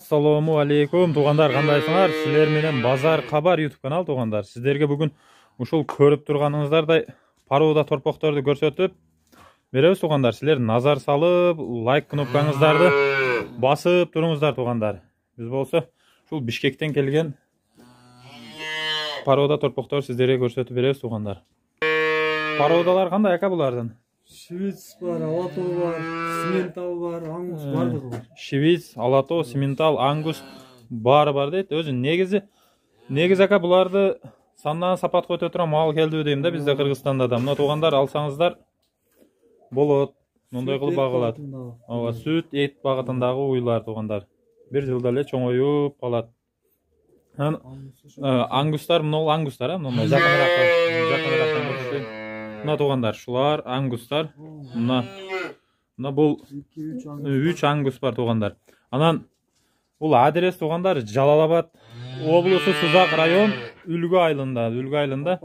Assalamu алейкум туғандар, қандайсыңар? Сіздер менен Базар Хабар YouTube канал туғандар. Сіздерге бүгін ушул көріп тұрғаныңыздардай парода торпоқтарды көрсөтүп беребиз туғандар. Сіздер назар салып, лайк кнопкаңыздарды басып тұрыңыздар туғандар. Біз болса ушул Бишкектен келген парода торпоқтарды сіздерге көрсөтүп беребиз туғандар. Пародалар қандай ака булардын? Швиц бар, Алато бар, Симентал бар, Ангус бар да. Швиц, Алато, Симентал, Ангус бар дейт. Өзү негизи ака буларды сандан сапат өтө тура мал келди дейм да, бизде Кыргызстанда да. Мына туугандар алсаңыздар болот. Мындай кылып багылат. Ооба, сүт, эт багытындагы уйлар туугандар. Бир жылда эле чоңоюп калат. Ангустар, мына ангустар, мына жакыныраак көрсөтөйүн. Мына туугандар, шулар ангустар. Мына бул 3 ангус бар туугандар. Анан бул адрес туугандар Жалал-Абад облусу Сузак район Үлгү айылында.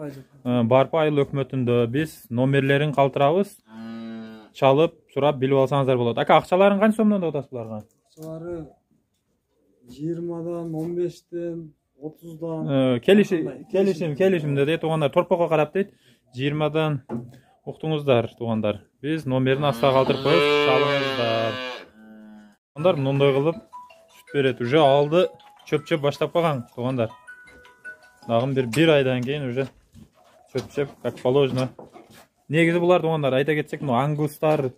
Барпа айыл өкмөтүндө биз номерлерин калтырабыз. Чалып, сурап билип алсаңыздар болот. Ака, акчаларын канча сомдон деп атасыз буларга? Акчалары 20дан, 15тен, 30дан. Келишим дейт туугандар, торпокко карап дейт. 20дан уктуңуздар туугандар. Биз номерин астына калтырып коебуз, чалыңыздар. Туугандар мындай кылып сүт берет. Уже алды чөп баштап калган туугандар. Дагы бир айдан кийин уже чөп как положено. Негизи булар туугандар, айта кетсек, ангустар,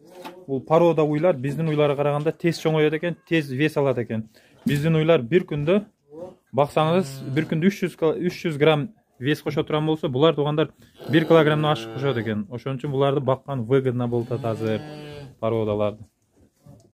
бул порода уйлар биздин уйларга караганда тез чоңоёт экен, тез вес алат экен. Биздин уйлар бир күндө баксаңыз, бир күндө 300 грамм вес кошо турган болсо, булар туугандар 1 килограммдан ашык кошот экен. Ошон үчүн буларды баккан выгодно болот азыр пародаларды.